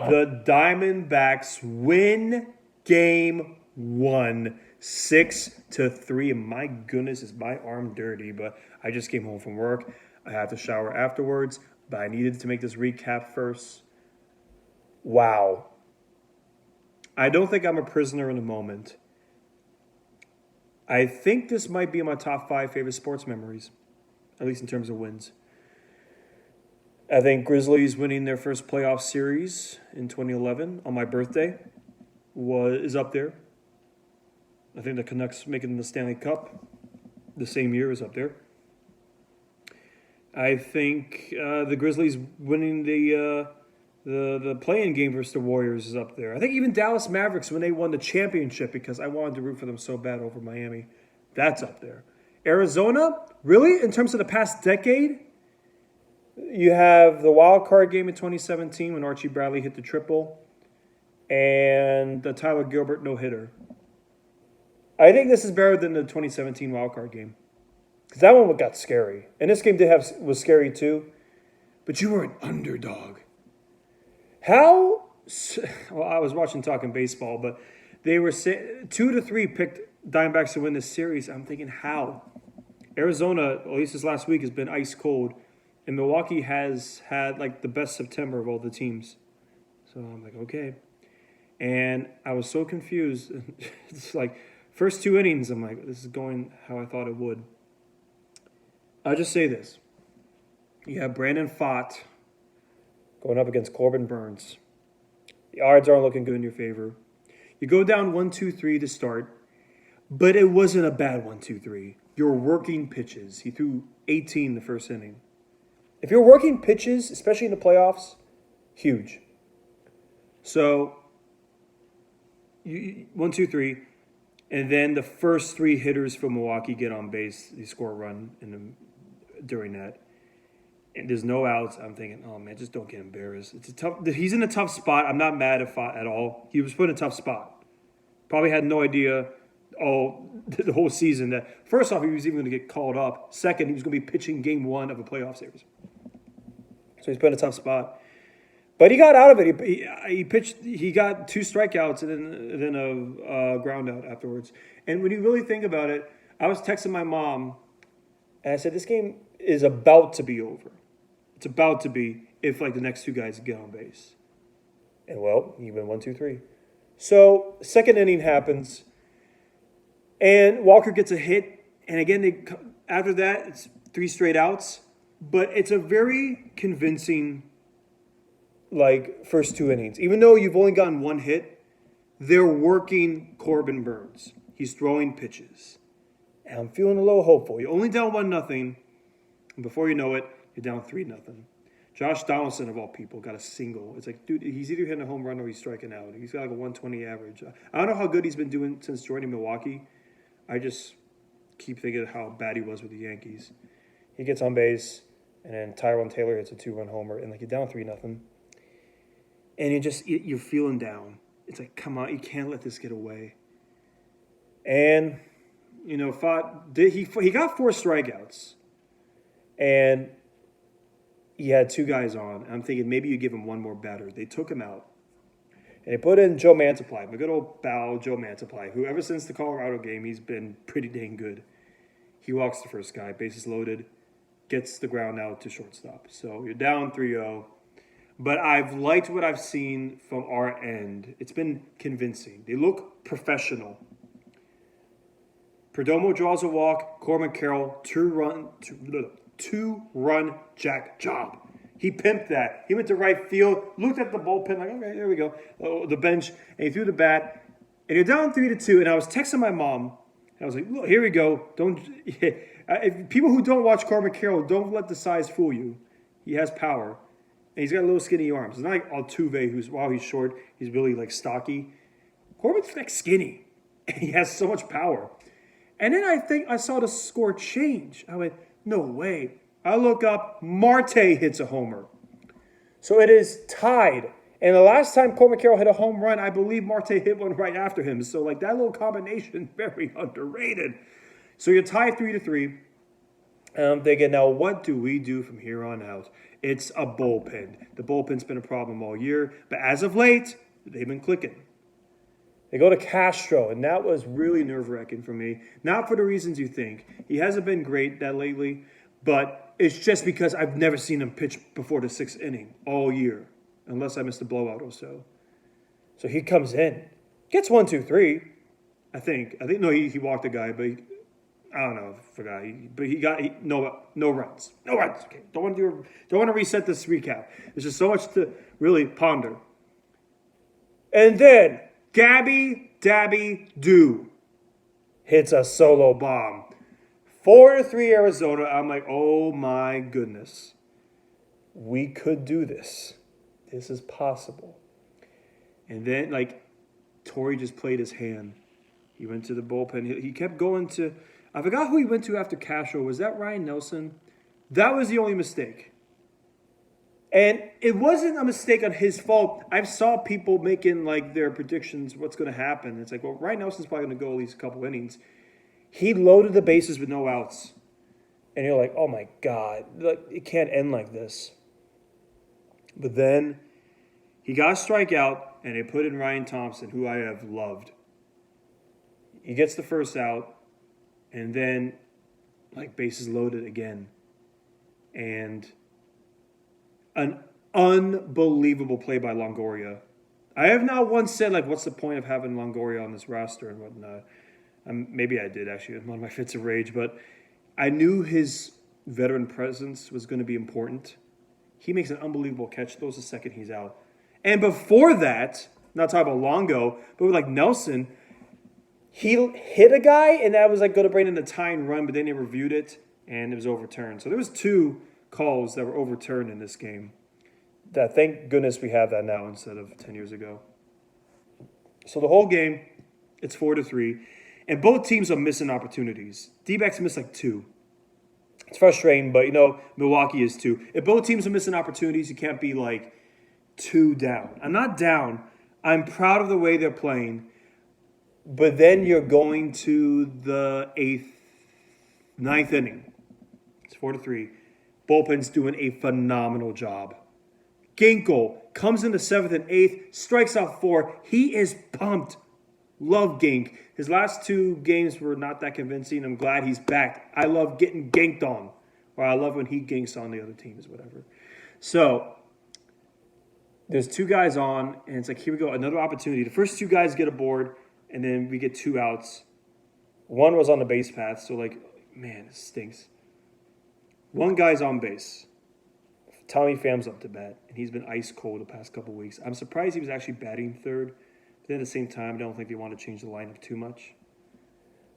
The Diamondbacks win game 1, 6-3. And my goodness, is my arm dirty, but I just came home from work. I had to shower afterwards, but I needed to make this recap first. Wow. I don't think I'm a prisoner in the moment. I think this might be in my top 5 favorite sports memories, at least in terms of wins. I think Grizzlies winning their first playoff series in 2011 on my birthday is up there. I think the Canucks making the Stanley Cup the same year is up there. I think the Grizzlies winning the play-in game versus the Warriors is up there. I think even Dallas Mavericks when they won the championship, because I wanted to root for them so bad over Miami, that's up there. Arizona, really, in terms of the past decade, you have the Wildcard Game in 2017 when Archie Bradley hit the triple and the Tyler Gilbert no-hitter. I think this is better than the 2017 Wildcard Game because that one got scary. And this game was scary too, but you were an underdog. Well, I was watching Talking Baseball, but they were 2-3 picked Diamondbacks to win this series. I'm thinking, how? Arizona, at least this last week, has been ice cold. And Milwaukee has had like the best September of all the teams. So I'm like, okay. And I was so confused. It's like first 2 innings, I'm like, this is going how I thought it would. I'll just say this. You have Brandon Pfaadt going up against Corbin Burns. The odds aren't looking good in your favor. You go down 1-2-3 to start, but it wasn't a bad 1-2-3. You're working pitches. He threw 18 the first inning. If you're working pitches, especially in the playoffs, huge. So, 1-2-3, and then the first 3 hitters for Milwaukee get on base. They score a run during that. And there's no outs. I'm thinking, oh man, just don't get embarrassed. He's in a tough spot. I'm not mad at all. He was put in a tough spot. Probably had no idea the whole season that first off he was even going to get called up. Second, he was going to be pitching game 1 of a playoff series. So he's put in a tough spot. But he got out of it. He pitched. He got 2 strikeouts and then a ground out afterwards. And when you really think about it, I was texting my mom, and I said, "This game is about to be over. It's about to be if like the next 2 guys get on base." And well, he went 1-2-3. So second inning happens, and Walker gets a hit, and again after that it's 3 straight outs. But it's a very convincing, first 2 innings. Even though you've only gotten 1 hit, they're working Corbin Burns. He's throwing pitches. And I'm feeling a little hopeful. You're only down 1-0, and before you know it, you're down 3-0. Josh Donaldson, of all people, got a single. It's like, dude, he's either hitting a home run or he's striking out. He's got like a 120 average. I don't know how good he's been doing since joining Milwaukee. I just keep thinking of how bad he was with the Yankees. He gets on base, and then Tyrone Taylor hits a 2-run homer, and you're down 3-0. And you're feeling down. It's like, come on, you can't let this get away. And he got 4 strikeouts, and he had 2 guys on. I'm thinking maybe you give him 1 more batter. They took him out, and they put in Joe Mantiply, my good old pal Joe Mantiply, who ever since the Colorado game he's been pretty dang good. He walks the first guy, bases loaded, gets the ground out to shortstop. So you're down 3-0. But I've liked what I've seen from our end. It's been convincing. They look professional. Perdomo draws a walk. Corbin Carroll, 2-run jack job. He pimped that. He went to right field, looked at the bullpen, like, okay, there we go. The bench, and he threw the bat. And you're down 3-2. And I was texting my mom. And I was like, look, here we go. If people who don't watch Corbin Carroll, don't let the size fool you. He has power. And he's got little skinny arms. It's not like Altuve, while he's short, he's really stocky. Corbin's skinny. And he has so much power. And then I think I saw the score change. I went, no way. I look up, Marte hits a homer. So it is tied. And the last time Corbin Carroll hit a home run, I believe Marte hit one right after him. So that little combination, very underrated. So you're tied 3-3. And I'm thinking, now what do we do from here on out? It's a bullpen. The bullpen's been a problem all year, but as of late, they've been clicking. They go to Castro, and that was really nerve-wracking for me. Not for the reasons you think. He hasn't been great that lately, but it's just because I've never seen him pitch before the 6th inning all year, unless I missed a blowout or so. So he comes in, gets 1, 2, 3. I think no, he walked the guy, but I don't know, I forgot. But he got no runs, no runs. Okay, don't want to reset this recap. There's just so much to really ponder. And then Gabby Dabby Doo hits a solo bomb. 4-3 Arizona. I'm like, oh my goodness. We could do this. This is possible. And then, Torrey just played his hand. He went to the bullpen. He kept going to, I forgot who he went to after Castro. Was that Ryan Nelson? That was the only mistake. And it wasn't a mistake on his fault. I saw people making their predictions, what's going to happen. It's like, well, Ryan Nelson's probably going to go at least a couple innings. He loaded the bases with no outs. And you're like, oh my God, it can't end like this. But then he got a strikeout, and they put in Ryan Thompson, who I have loved. He gets the first out, and then, bases loaded again. And an unbelievable play by Longoria. I have not once said, what's the point of having Longoria on this roster and whatnot. Maybe I did, actually, in one of my fits of rage. But I knew his veteran presence was going to be important. He makes an unbelievable catch. Throws the second, he's out. And before that, not talking about Longo, but with Nelson, he hit a guy, and that was going to bring in the tying run, but then they reviewed it, and it was overturned. So there was 2 calls that were overturned in this game. Thank goodness we have that now instead of 10 years ago. So the whole game, it's 4-3, and both teams are missing opportunities. D-backs missed 2. It's frustrating, but Milwaukee is too. If both teams are missing opportunities, you can't be 2 down. I'm not down. I'm proud of the way they're playing. But then you're going to the 9th inning. It's 4-3. Bullpen's doing a phenomenal job. Ginkel comes in the 7th and 8th, strikes out 4. He is pumped. Love Gink. His last 2 games were not that convincing. I'm glad he's back. I love getting ginked on. Or I love when he ginks on the other teams, whatever. So there's 2 guys on, and it's here we go, another opportunity. The first 2 guys get aboard, and then we get 2 outs. One was on the base path, so man, this stinks. 1 guy's on base. Tommy Pham's up to bat, and he's been ice cold the past couple weeks. I'm surprised he was actually batting third, but then at the same time, I don't think they want to change the lineup too much.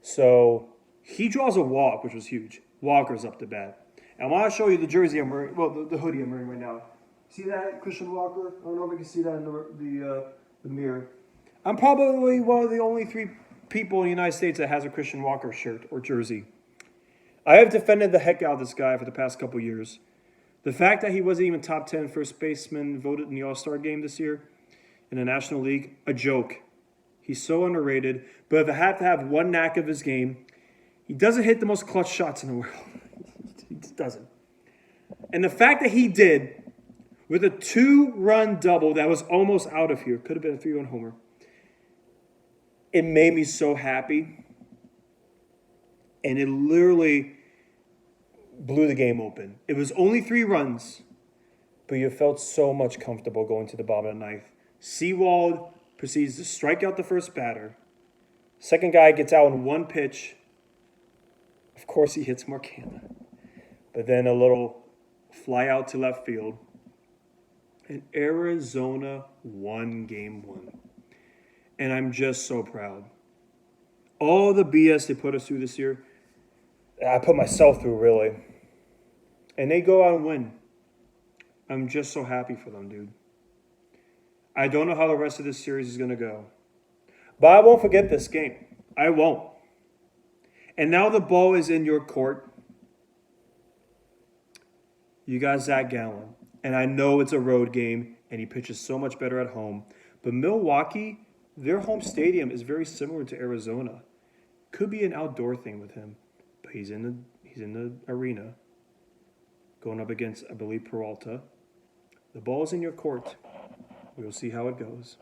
So he draws a walk, which was huge. Walker's up to bat. And I want to show you the jersey I'm wearing, the hoodie I'm wearing right now. See that, Christian Walker? I don't know if you can see that in the mirror. I'm probably one of the only 3 people in the United States that has a Christian Walker shirt or jersey. I have defended the heck out of this guy for the past couple years. The fact that he wasn't even top 10 first baseman voted in the All-Star game this year in the National League, a joke. He's so underrated. But if I have to have one knack of his game, he doesn't hit the most clutch shots in the world. He just doesn't. And the fact that he did with a 2-run double that was almost out of here, could have been a 3-run homer, it made me so happy. And it literally blew the game open. It was only 3 runs, but you felt so much comfortable going to the bottom of the 9th. Sewald proceeds to strike out the first batter. Second guy gets out in 1 pitch. Of course, he hits Marcana. But then a little fly out to left field. And Arizona won game 1. And I'm just so proud. All the BS they put us through this year, I put myself through, really. And they go out and win. I'm just so happy for them, dude. I don't know how the rest of this series is going to go. But I won't forget this game. I won't. And now the ball is in your court. You got Zach Gallen. And I know it's a road game, and he pitches so much better at home. But Milwaukee, their home stadium is very similar to Arizona. Could be an outdoor thing with him. But he's in He's in the arena, going up against, I believe, Peralta. The ball's in your court. We'll see how it goes.